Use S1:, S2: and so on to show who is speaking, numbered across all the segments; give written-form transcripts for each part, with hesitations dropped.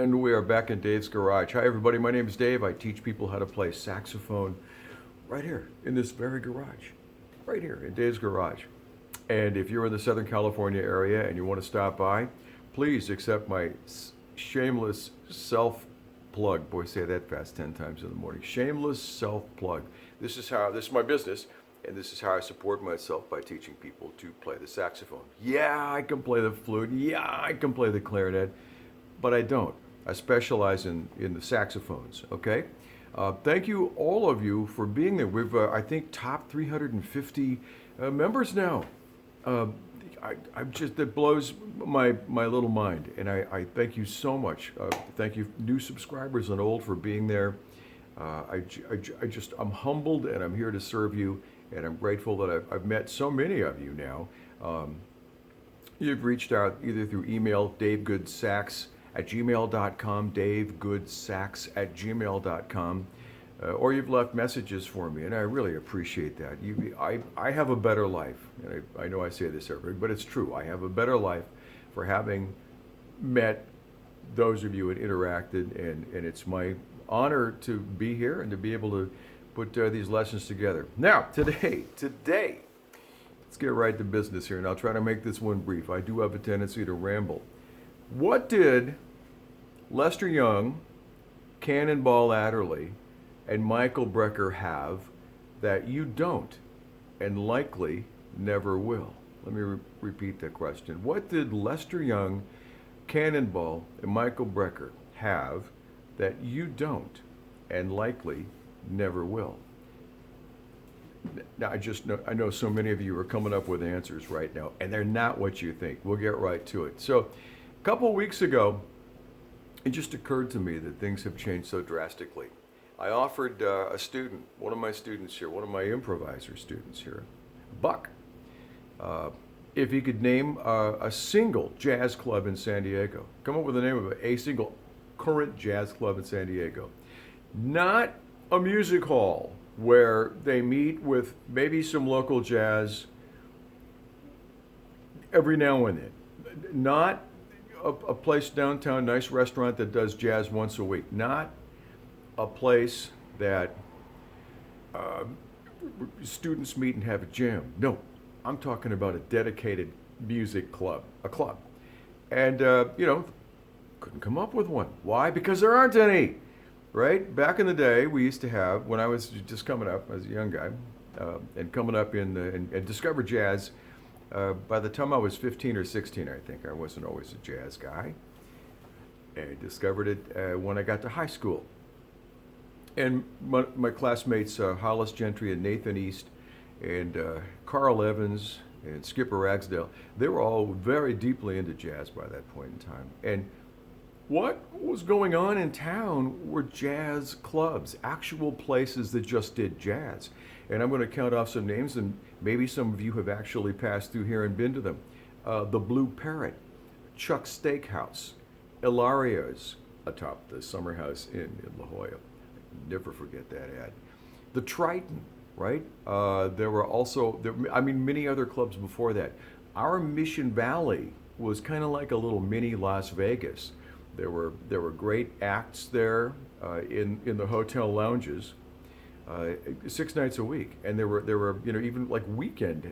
S1: And we are back in Dave's Garage. Hi, everybody. My name is Dave. I teach people how to play saxophone right here in this very garage, right here in Dave's Garage. And if you're in the Southern California area and you want to stop by, please accept my shameless self plug. Boy, say that fast 10 times in the morning. Shameless self plug. This is my business, and this is how I support myself by teaching people to play the saxophone. Yeah, I can play the flute. Yeah, I can play the clarinet. But I don't. I specialize in the saxophones, okay? Thank you, all of you, for being there. We've, I think, top 350 members now. I'm just, that blows my little mind, and I thank you so much. Thank you, new subscribers and old, for being there. I'm humbled, and I'm here to serve you, and I'm grateful that I've met so many of you now. You've reached out either through email, davegoodsax@gmail.com, davegoodsax@gmail.com, or you've left messages for me, and I really appreciate that. I have a better life, and I know I say this every, but it's true. I have a better life for having met those of you and interacted, and it's my honor to be here and to be able to put these lessons together. Now, today, let's get right to business here, and I'll try to make this one brief. I do have a tendency to ramble. What did Lester Young, Cannonball Adderley, and Michael Brecker have that you don't and likely never will? Let me repeat that question. What did Lester Young, Cannonball, and Michael Brecker have that you don't and likely never will? Now, I know so many of you are coming up with answers right now, and they're not what you think. We'll get right to it. So, a couple of weeks ago, it just occurred to me that things have changed so drastically. I offered a student, one of my students here, one of my improviser students here, Buck, if he could name a single jazz club in San Diego. Come up with the name of a single current jazz club in San Diego. Not a music hall where they meet with maybe some local jazz every now and then. Not a place downtown, nice restaurant that does jazz once a week. Not a place that students meet and have a jam. No, I'm talking about a dedicated music club, a club. And, couldn't come up with one. Why? Because there aren't any, right? Back in the day, we used to have, when I was just coming up as a young guy, and coming up and discovered jazz. By the time I was 15 or 16, I think, I wasn't always a jazz guy. I discovered it when I got to high school. And my classmates, Hollis Gentry and Nathan East, and Carl Evans and Skipper Ragsdale, they were all very deeply into jazz by that point in time. And what was going on in town were jazz clubs, actual places that just did jazz. And I'm going to count off some names, and maybe some of you have actually passed through here and been to them. The Blue Parrot, Chuck's Steakhouse, Hilario's atop the Summer House Inn in La Jolla. Never forget that ad. The Triton, right? There were also, many other clubs before that. Our Mission Valley was kind of like a little mini Las Vegas. There were great acts there in the hotel lounges. 6 nights a week, and there were even like weekend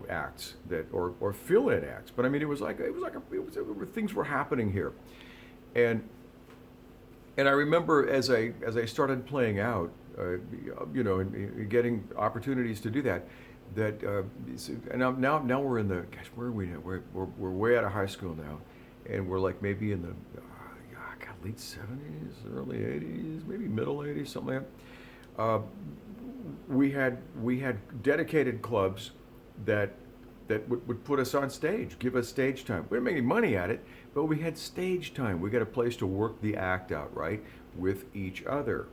S1: acts that or fill-in acts. But I mean, things were happening here, and I remember as I started playing out, and getting opportunities to do that. And now we're in the, gosh, where are we now? We're way out of high school now, and we're like maybe in the late 70s, early 80s, maybe middle 80s, something like that. We had dedicated clubs that would put us on stage, give us stage time. We didn't make any money at it, but we had stage time. We got a place to work the act out, right, with each other,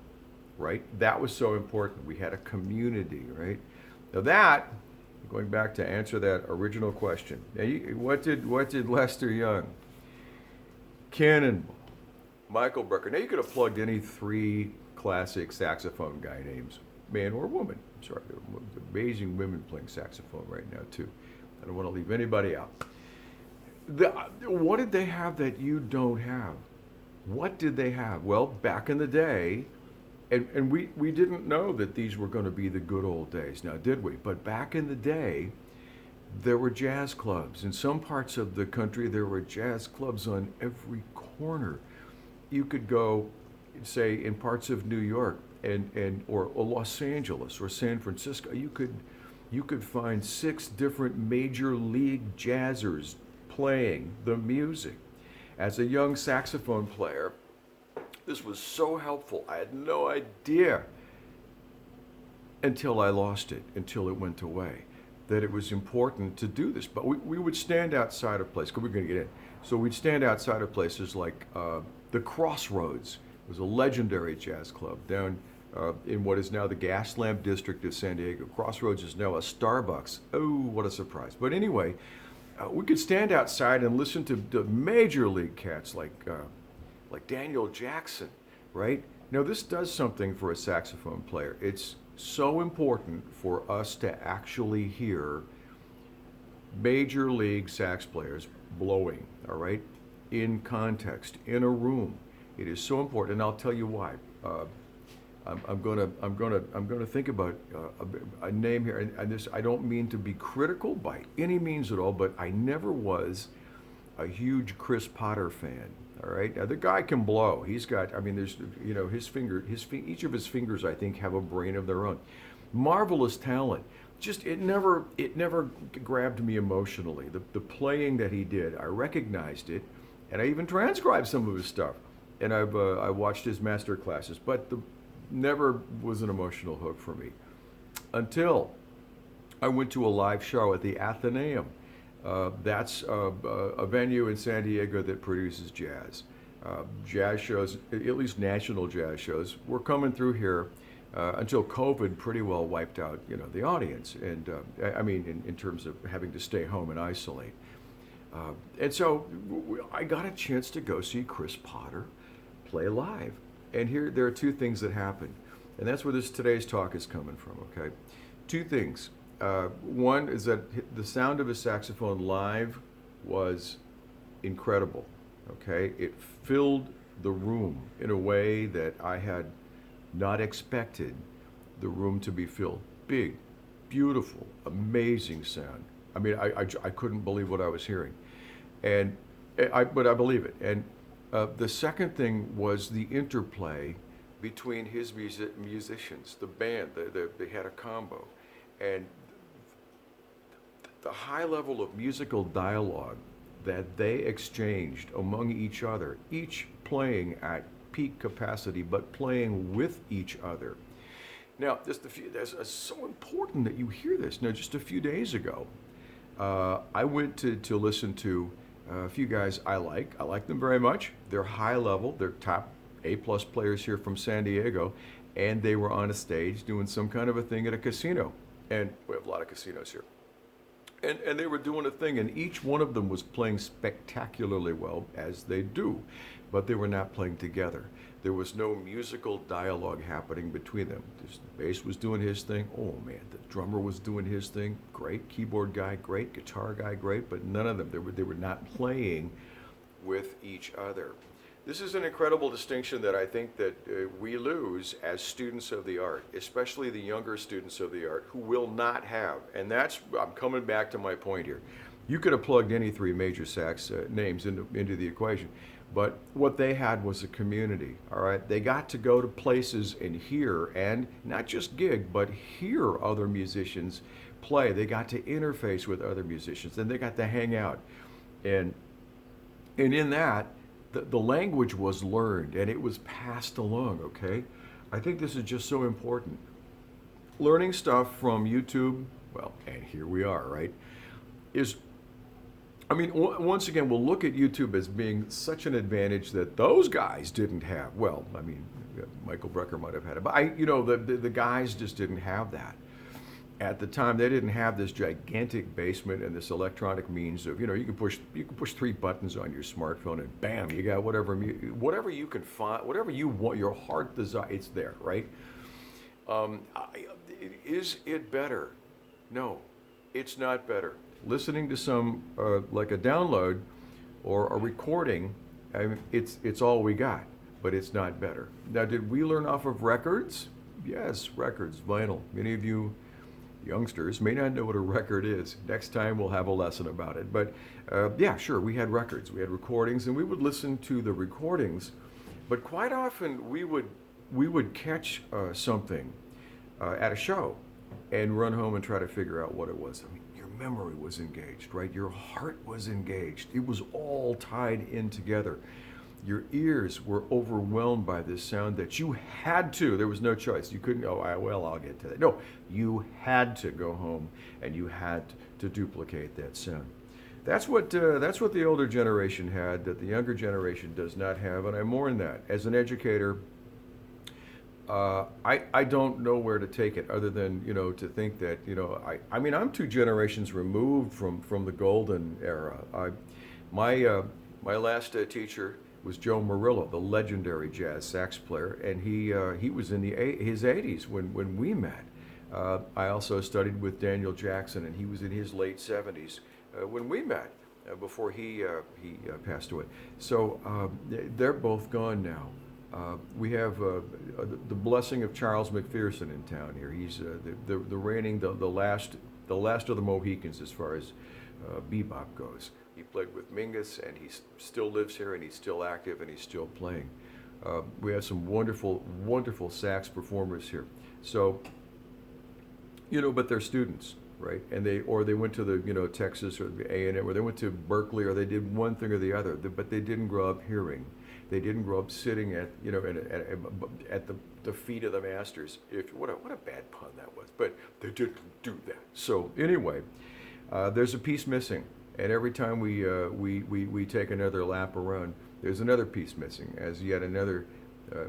S1: right? That was so important. We had a community, right? Now that, going back to answer that original question, what did Lester Young, Cannonball, Michael Brecker, now you could have plugged any 3 classic saxophone guy names, man or woman. I'm sorry, there are amazing women playing saxophone right now too. I don't want to leave anybody out. What did they have that you don't have? What did they have? Well, back in the day, and we didn't know that these were going to be the good old days, now did we? But back in the day, there were jazz clubs. In some parts of the country, there were jazz clubs on every corner. You could go, say, in parts of New York or Los Angeles or San Francisco. You could find 6 different major league jazzers playing the music. As a young saxophone player, this was so helpful. I had no idea until I lost it, until it went away, that it was important to do this. But we would stand outside of places, because we're going to get in. So we'd stand outside of places like the Crossroads. It was a legendary jazz club down in what is now the Gas Lamp District of San Diego. Crossroads is now a Starbucks. Oh, what a surprise. But anyway, we could stand outside and listen to the major league cats like Daniel Jackson, right? Now, this does something for a saxophone player. It's so important for us to actually hear major league sax players blowing, all right, in context, in a room. It is so important, and I'll tell you why. I'm gonna think about a name here, and this, I don't mean to be critical by any means at all, but I never was a huge Chris Potter fan. All right, now the guy can blow. He's got, I mean, there's, each of his fingers, I think, have a brain of their own. Marvelous talent. Just it never grabbed me emotionally. The playing that he did, I recognized it, and I even transcribed some of his stuff, and I watched his master classes, but never was an emotional hook for me until I went to a live show at the Athenaeum. That's a venue in San Diego that produces jazz. Jazz shows, at least national jazz shows, were coming through here until COVID pretty well wiped out, the audience. And I mean, in terms of having to stay home and isolate. And so I got a chance to go see Chris Potter play live. And here, there are 2 things that happened. And that's where today's talk is coming from, okay? 2 things. One is that the sound of his saxophone live was incredible, okay? It filled the room in a way that I had not expected the room to be filled. Big, beautiful, amazing sound. I mean, I couldn't believe what I was hearing. But I believe it. And the second thing was the interplay between his musicians, the band. They had a combo. And the high level of musical dialogue that they exchanged among each other, each playing at peak capacity, but playing with each other. Now, it's so important that you hear this. Now, just a few days ago, I went to listen to a few guys I like them very much. They're high level. They're top A-plus players here from San Diego, and they were on a stage doing some kind of a thing at a casino. And we have a lot of casinos here. And they were doing a thing, and each one of them was playing spectacularly well, as they do, but they were not playing together. There was no musical dialogue happening between them. The bass was doing his thing. Oh man, the drummer was doing his thing. Great. Keyboard guy, great. Guitar guy, great. But none of them, they were not playing with each other. This is an incredible distinction that I think that we lose as students of the art, especially the younger students of the art who will not have. And I'm coming back to my point here. You could have plugged any 3 major sax names into the equation. But what they had was a community, all right? They got to go to places and hear, and not just gig, but hear other musicians play. They got to interface with other musicians, and they got to hang out. And in that, the language was learned, and it was passed along, okay? I think this is just so important. Learning stuff from YouTube, well, and here we are, right, once again, we'll look at YouTube as being such an advantage that those guys didn't have. Well, I mean, Michael Brecker might have had it, but the guys just didn't have that. At the time, they didn't have this gigantic basement and this electronic means of, you can push 3 buttons on your smartphone and bam, you got whatever you can find, whatever you want, your heart desire, it's there, right? Is it better? No, it's not better. Listening to some, like a download or a recording I mean, it's all we got, but it's not better. Now, did we learn off of records? Yes, records, vinyl. Many of you youngsters may not know what a record is. Next time we'll have a lesson about it. But yeah, sure, we had records, we had recordings, and we would listen to the recordings. But quite often we would catch something at a show and run home and try to figure out what it was. I mean, your memory was engaged, right? Your heart was engaged. It was all tied in together. Your ears were overwhelmed by this sound that you had to. There was no choice. You couldn't go, well, I'll get to that. No, you had to go home and you had to duplicate that sound. That's what the older generation had that the younger generation does not have, and I mourn that. As an educator, I don't know where to take it other than, to think that, I mean, I'm 2 generations removed from the golden era. My last teacher was Joe Murillo, the legendary jazz sax player, and he was in his 80s when we met. I also studied with Daniel Jackson, and he was in his late 70s when we met, before he passed away. So they're both gone now. We have the blessing of Charles McPherson in town here. He's the reigning, the last of the Mohicans as far as bebop goes. He played with Mingus, and he still lives here, and he's still active, and he's still playing. We have some wonderful, wonderful sax performers here. So, but they're students, right? And they went to the Texas or the A&M, or they went to Berkeley, or they did one thing or the other, but they didn't grow up hearing. They didn't grow up sitting at the feet of the masters. What a bad pun that was, but they didn't do that. So anyway, there's a piece missing, and every time we take another lap around, there's another piece missing as yet another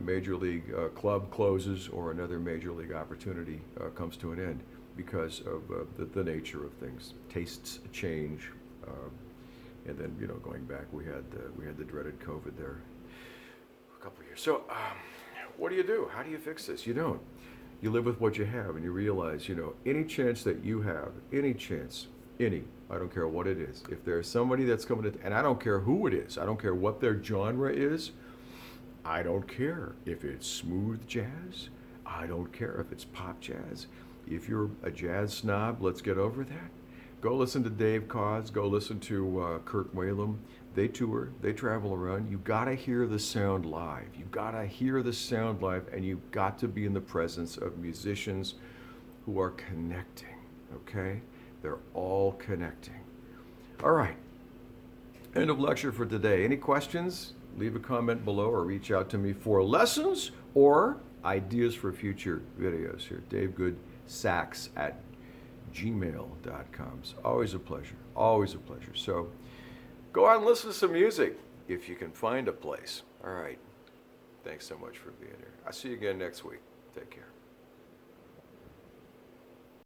S1: major league club closes or another major league opportunity comes to an end because of the nature of things. Tastes change, and then going back, we had the dreaded COVID there. Couple of years. So, what do? How do you fix this? You don't. You live with what you have, and you realize, any chance that you have, I don't care what it is. If there's somebody that's coming to, and I don't care who it is, I don't care what their genre is, I don't care if it's smooth jazz, I don't care if it's pop jazz. If you're a jazz snob, let's get over that. Go listen to Dave Koz, go listen to Kirk Whalum. They tour, they travel around. You gotta hear the sound live. You gotta hear the sound live, and you got to be in the presence of musicians who are connecting, okay? They're all connecting. All right, end of lecture for today. Any questions? Leave a comment below or reach out to me for lessons or ideas for future videos here. davegoodsax at gmail.com. It's always a pleasure, always a pleasure. So go out and listen to some music if you can find a place. All right. Thanks so much for being here. I'll see you again next week. Take care.